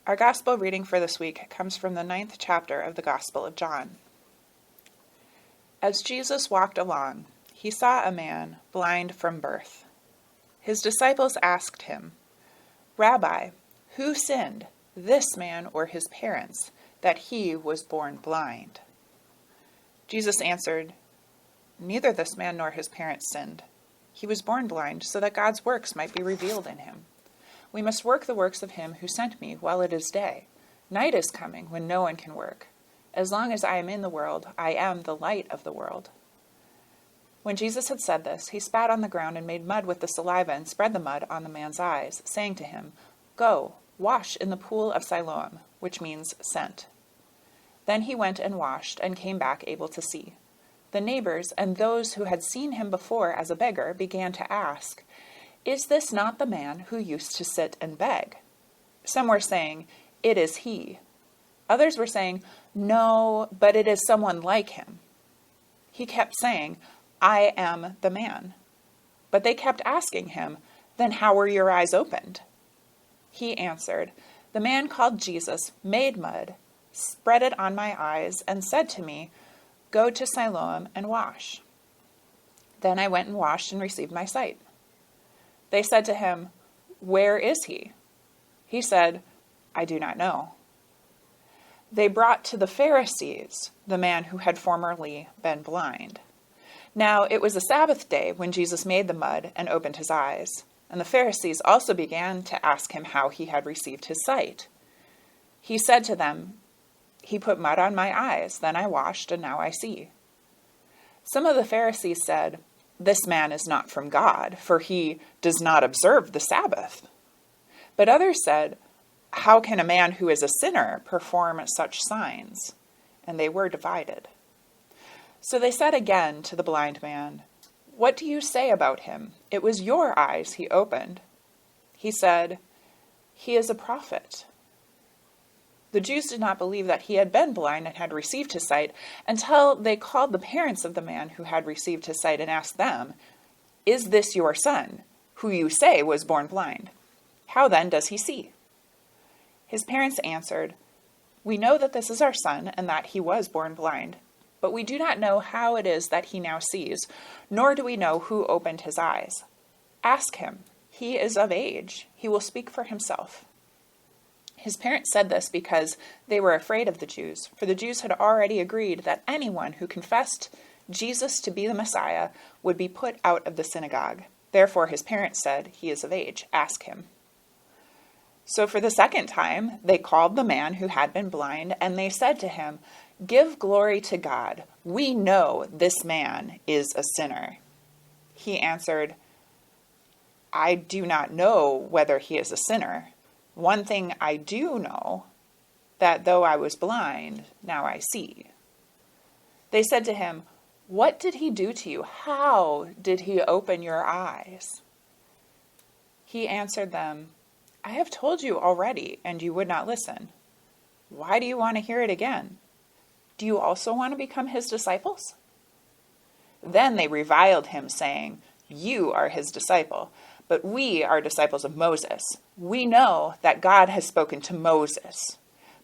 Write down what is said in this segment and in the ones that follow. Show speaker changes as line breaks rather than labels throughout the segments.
Our gospel reading for this week comes from the 9th chapter of the Gospel of John. As Jesus walked along, he saw a man blind from birth. His disciples asked him, "Rabbi, who sinned, this man or his parents, that he was born blind?" Jesus answered, "Neither this man nor his parents sinned. He was born blind so that God's works might be revealed in him. We must work the works of him who sent me while it is day. Night is coming when no one can work. As long as I am in the world, I am the light of the world." When Jesus had said this, he spat on the ground and made mud with the saliva and spread the mud on the man's eyes, saying to him, "Go, wash in the pool of Siloam," which means sent. Then he went and washed and came back able to see. The neighbors and those who had seen him before as a beggar began to ask, "Is this not the man who used to sit and beg?" Some were saying, "It is he." Others were saying, "No, but it is someone like him." He kept saying, "I am the man." But they kept asking him, "Then how were your eyes opened?" He answered, "The man called Jesus made mud, spread it on my eyes, and said to me, 'Go to Siloam and wash.' Then I went and washed and received my sight." They said to him, "Where is he?" He said, "I do not know." They brought to the Pharisees the man who had formerly been blind. Now it was a Sabbath day when Jesus made the mud and opened his eyes, and the Pharisees also began to ask him how he had received his sight. He said to them, "He put mud on my eyes, then I washed, and now I see." Some of the Pharisees said, "This man is not from God, for he does not observe the Sabbath." But others said, "How can a man who is a sinner perform such signs?" And they were divided. So they said again to the blind man, "What do you say about him? It was your eyes he opened." He said, "He is a prophet." The Jews did not believe that he had been blind and had received his sight until they called the parents of the man who had received his sight and asked them, "Is this your son, who you say was born blind? How then does he see?" His parents answered, "We know that this is our son and that he was born blind, but we do not know how it is that he now sees, nor do we know who opened his eyes. Ask him. He is of age. He will speak for himself." His parents said this because they were afraid of the Jews, for the Jews had already agreed that anyone who confessed Jesus to be the Messiah would be put out of the synagogue. Therefore his parents said, "He is of age. Ask him." So for the second time they called the man who had been blind, and they said to him, "Give glory to God. We know this man is a sinner." He answered, "I do not know whether he is a sinner. One thing I do know, that though I was blind, now I see." They said to him, "What did he do to you? How did he open your eyes?" He answered them, "I have told you already, and you would not listen. Why do you want to hear it again? Do you also want to become his disciples?" Then they reviled him, saying, "You are his disciple, but we are disciples of Moses. We know that God has spoken to Moses.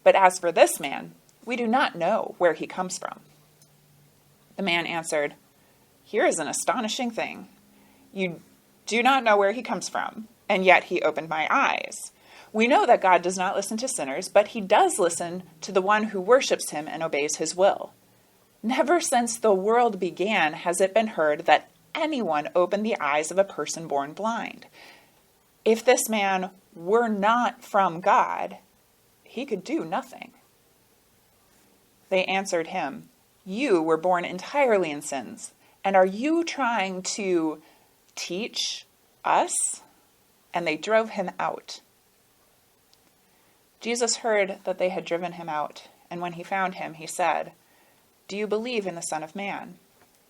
But as for this man, we do not know where he comes from." The man answered, "Here is an astonishing thing. You do not know where he comes from, and yet he opened my eyes. We know that God does not listen to sinners, but he does listen to the one who worships him and obeys his will. Never since the world began has it been heard that anyone opened the eyes of a person born blind. If this man were not from God, he could do nothing." They answered him, "You were born entirely in sins, and are you trying to teach us?" And they drove him out. Jesus heard that they had driven him out, and when he found him, he said, "Do you believe in the Son of Man?"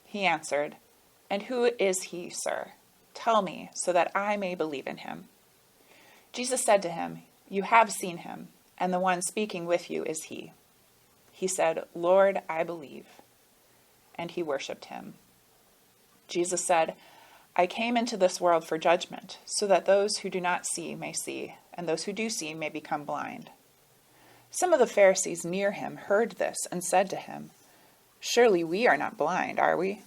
He answered, "And who is he, sir? Tell me, so that I may believe in him." Jesus said to him, "You have seen him, and the one speaking with you is he." He said, "Lord, I believe." And he worshipped him. Jesus said, "I came into this world for judgment, so that those who do not see may see, and those who do see may become blind." Some of the Pharisees near him heard this and said to him, "Surely we are not blind, are we?"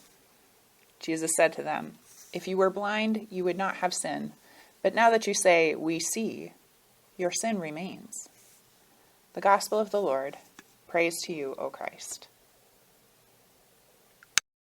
Jesus said to them, "If you were blind, you would not have sin. But now that you say, 'We see,' your sin remains." The Gospel of the Lord. Praise to you, O Christ.